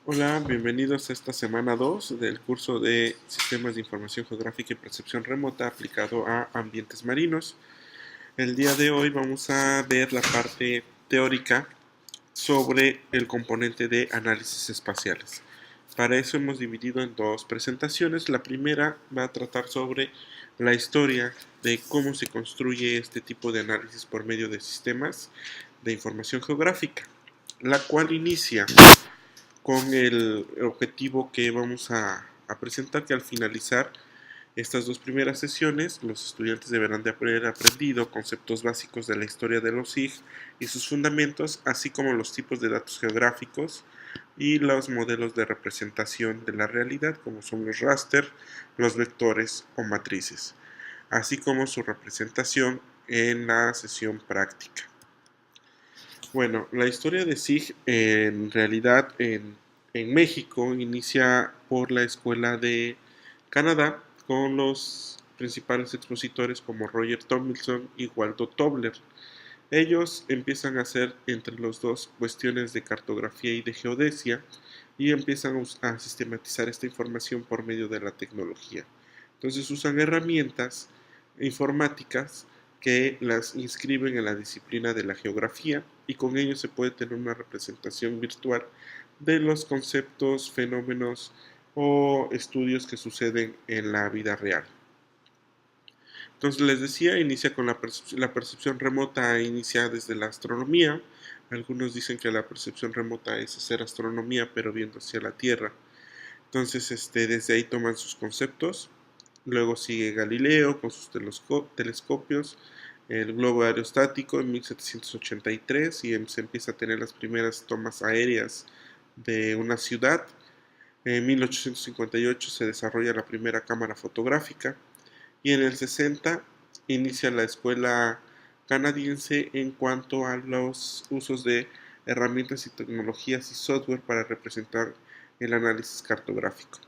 Hola, bienvenidos a esta semana 2 del curso de Sistemas de Información Geográfica y Percepción Remota aplicado a ambientes marinos. El día de hoy vamos a ver la parte teórica sobre el componente de análisis espaciales. Para eso hemos dividido en dos presentaciones. La primera va a tratar sobre la historia de cómo se construye este tipo de análisis por medio de sistemas de información geográfica, la cual inicia con el objetivo que vamos a presentar, que al finalizar estas dos primeras sesiones, los estudiantes deberán de haber aprendido conceptos básicos de la historia de los SIG y sus fundamentos, así como los tipos de datos geográficos y los modelos de representación de la realidad, como son los raster, los vectores o matrices, así como su representación en la sesión práctica. Bueno, la historia de SIG en realidad en México inicia por la Escuela de Canadá con los principales expositores como Roger Tomlinson y Waldo Tobler. Ellos empiezan a hacer entre los dos cuestiones de cartografía y de geodesia y empiezan a sistematizar esta información por medio de la tecnología. Entonces usan herramientas informáticas que las inscriben en la disciplina de la geografía y con ello se puede tener una representación virtual de los conceptos, fenómenos o estudios que suceden en la vida real. Entonces les decía, inicia con la percepción remota, inicia desde la astronomía. Algunos dicen que la percepción remota es hacer astronomía pero viendo hacia la Tierra. Entonces desde ahí toman sus conceptos. Luego sigue Galileo con sus telescopios, el globo aerostático en 1783 y se empieza a tener las primeras tomas aéreas de una ciudad. En 1858 se desarrolla la primera cámara fotográfica y en el 60 inicia la escuela canadiense en cuanto a los usos de herramientas y tecnologías y software para representar el análisis cartográfico.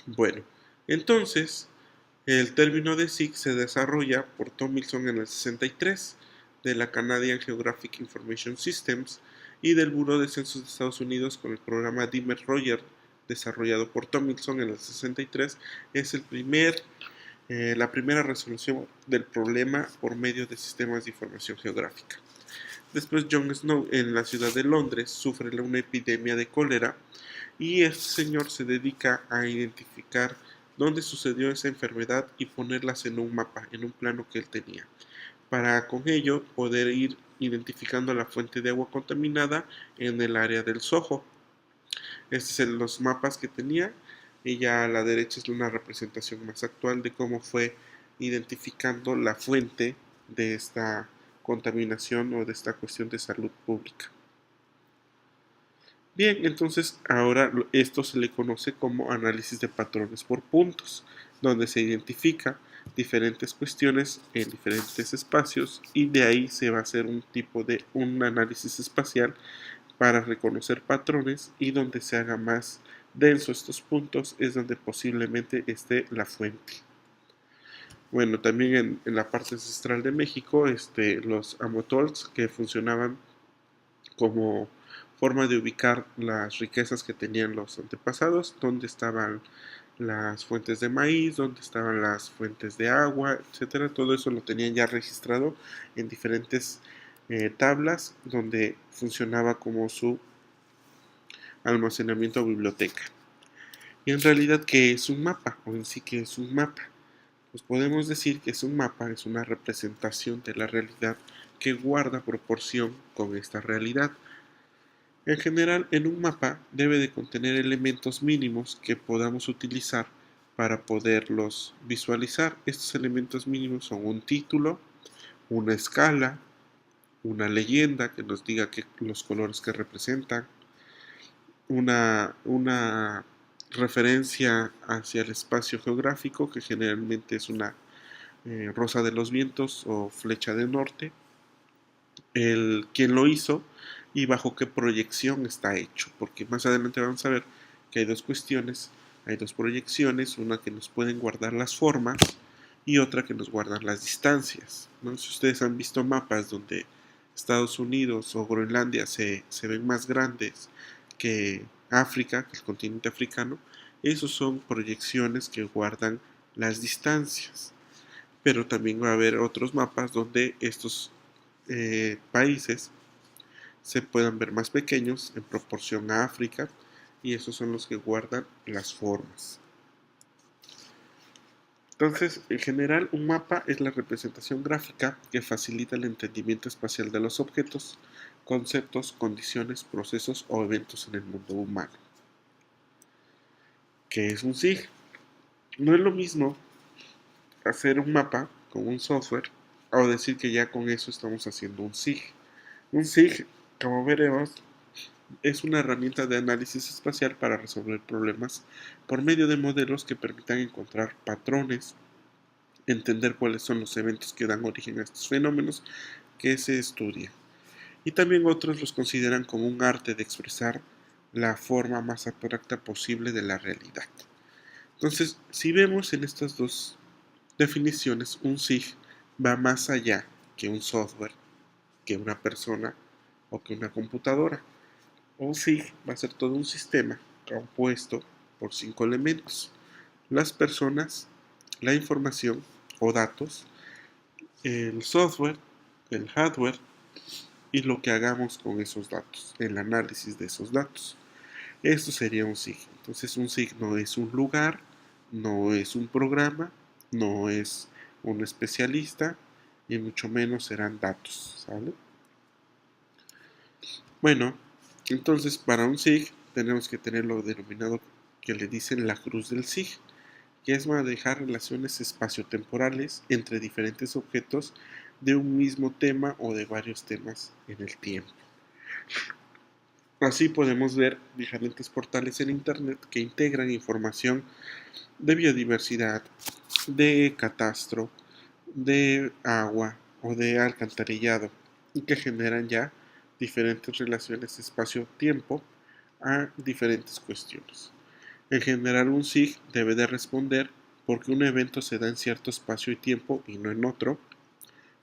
Bueno, entonces el término de SIG se desarrolla por Tomlinson en el 63 de la Canadian Geographic Information Systems y del Buró de Censos de Estados Unidos con el programa Dimmer-Roger desarrollado por Tomlinson en el 63 es la primera resolución del problema por medio de sistemas de información geográfica. Después John Snow en la ciudad de Londres sufre una epidemia de cólera y este señor se dedica a identificar dónde sucedió esa enfermedad y ponerlas en un mapa, en un plano que él tenía, para con ello poder ir identificando la fuente de agua contaminada en el área del Soho. Estos son los mapas que tenía y ya a la derecha es una representación más actual de cómo fue identificando la fuente de esta contaminación o de esta cuestión de salud pública. Bien, entonces ahora esto se le conoce como análisis de patrones por puntos, donde se identifica diferentes cuestiones en diferentes espacios y de ahí se va a hacer un tipo de un análisis espacial para reconocer patrones y donde se haga más denso estos puntos es donde posiblemente esté la fuente. Bueno, también en la parte ancestral de México, los amotols que funcionaban como forma de ubicar las riquezas que tenían los antepasados, dónde estaban las fuentes de maíz, dónde estaban las fuentes de agua, etcétera. Todo eso lo tenían ya registrado en diferentes tablas donde funcionaba como su almacenamiento o biblioteca. Y en realidad, ¿qué es un mapa? O en sí, ¿qué es un mapa? Pues podemos decir que es un mapa, es una representación de la realidad que guarda proporción con esta realidad. En general, en un mapa debe de contener elementos mínimos que podamos utilizar para poderlos visualizar. Estos elementos mínimos son un título, una escala, una leyenda que nos diga los colores que representan, una referencia hacia el espacio geográfico, que generalmente es una rosa de los vientos o flecha de norte, quién lo hizo y bajo qué proyección está hecho, porque más adelante vamos a ver que hay dos proyecciones, una que nos pueden guardar las formas y otra que nos guardan las distancias, ¿no? Si ustedes han visto mapas donde Estados Unidos o Groenlandia se ven más grandes que África, que el continente africano, esos son proyecciones que guardan las distancias. Pero también va a haber otros mapas donde estos países se puedan ver más pequeños en proporción a África, y esos son los que guardan las formas. Entonces, en general, un mapa es la representación gráfica que facilita el entendimiento espacial de los objetos, conceptos, condiciones, procesos o eventos en el mundo humano. ¿Qué es un SIG? No es lo mismo hacer un mapa con un software o decir que ya con eso estamos haciendo un SIG. Un SIG, como veremos, es una herramienta de análisis espacial para resolver problemas por medio de modelos que permitan encontrar patrones, entender cuáles son los eventos que dan origen a estos fenómenos que se estudian. Y también otros los consideran como un arte de expresar la forma más abstracta posible de la realidad. Entonces, si vemos en estas dos definiciones, un SIG va más allá que un software, que una persona o que una computadora. Un SIG va a ser todo un sistema compuesto por 5 elementos: las personas, la información o datos, el software, el hardware y lo que hagamos con esos datos, el análisis de esos datos. Esto sería un SIG. Entonces un SIG no es un lugar, no es un programa, no es un especialista y mucho menos serán datos, ¿sale? Bueno, entonces para un SIG tenemos que tener lo denominado que le dicen la cruz del SIG, que es manejar relaciones espaciotemporales entre diferentes objetos de un mismo tema o de varios temas en el tiempo. Así podemos ver diferentes portales en Internet que integran información de biodiversidad, de catastro, de agua o de alcantarillado, y que generan ya diferentes relaciones espacio-tiempo a diferentes cuestiones. En general, un SIG debe de responder por qué un evento se da en cierto espacio y tiempo y no en otro,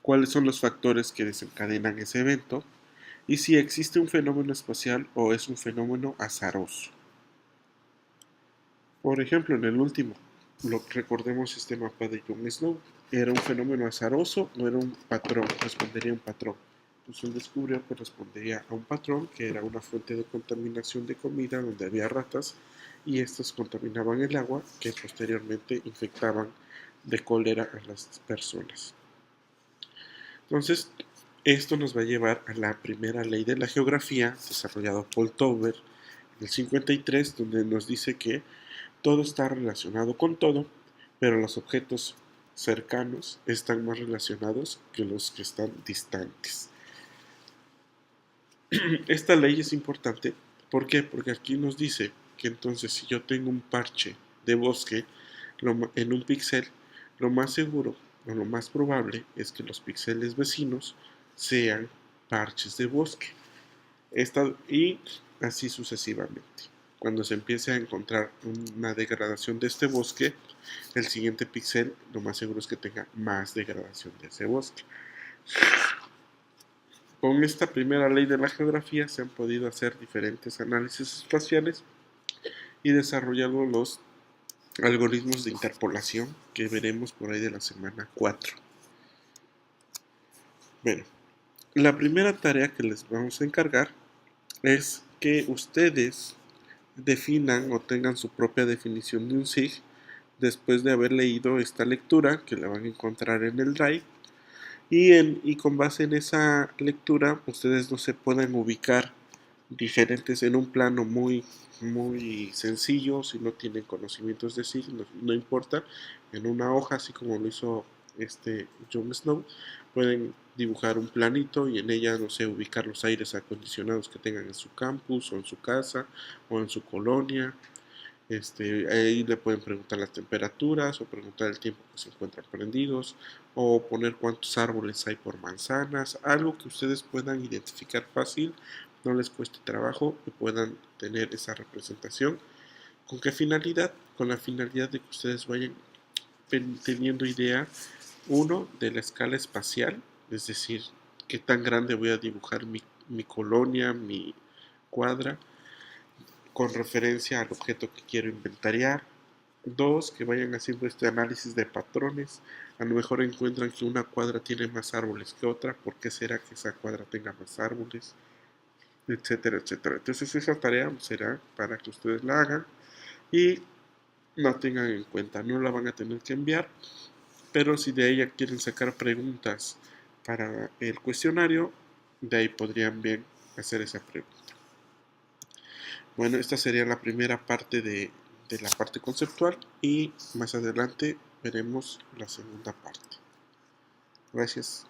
cuáles son los factores que desencadenan ese evento y si existe un fenómeno espacial o es un fenómeno azaroso. Por ejemplo, en el último, recordemos este mapa de Jon Snow. ¿Era un fenómeno azaroso o era un patrón? Respondería un patrón. Entonces él descubrió que respondería a un patrón, que era una fuente de contaminación de comida donde había ratas y estas contaminaban el agua, que posteriormente infectaban de cólera a las personas. Entonces, esto nos va a llevar a la primera ley de la geografía, desarrollada por Tauber en el 53, donde nos dice que todo está relacionado con todo, pero los objetos cercanos están más relacionados que los que están distantes. Esta ley es importante. ¿Por qué? Porque aquí nos dice que entonces si yo tengo un parche de bosque en un píxel, lo más seguro o lo más probable es que los píxeles vecinos sean parches de bosque. Y así sucesivamente. Cuando se empiece a encontrar una degradación de este bosque, el siguiente píxel lo más seguro es que tenga más degradación de ese bosque. Con esta primera ley de la geografía se han podido hacer diferentes análisis espaciales y desarrollado los algoritmos de interpolación que veremos por ahí de la semana 4. Bueno, la primera tarea que les vamos a encargar es que ustedes definan o tengan su propia definición de un SIG después de haber leído esta lectura, que la van a encontrar en el Drive, y con base en esa lectura ustedes no se pueden ubicar diferentes en un plano muy sencillo. Si no tienen conocimientos de SIG, no importa, en una hoja, así como lo hizo Jon Snow, pueden dibujar un planito y en ella, no sé, ubicar los aires acondicionados que tengan en su campus o en su casa o en su colonia. Ahí le pueden preguntar las temperaturas o preguntar el tiempo que se encuentran prendidos o poner cuántos árboles hay por manzanas, algo que ustedes puedan identificar fácil, no les cueste trabajo y puedan tener esa representación. ¿Con qué finalidad? Con la finalidad de que ustedes vayan teniendo idea, uno, de la escala espacial, es decir, qué tan grande voy a dibujar mi colonia, mi cuadra, con referencia al objeto que quiero inventariar. Dos, que vayan haciendo este análisis de patrones. A lo mejor encuentran que una cuadra tiene más árboles que otra. ¿Por qué será que esa cuadra tenga más árboles? Etcétera, etcétera. Entonces esa tarea será para que ustedes la hagan y la tengan en cuenta. No la van a tener que enviar, pero si de ella quieren sacar preguntas para el cuestionario, de ahí podrían bien hacer esa pregunta. Bueno, esta sería la primera parte de la parte conceptual y más adelante veremos la segunda parte. Gracias.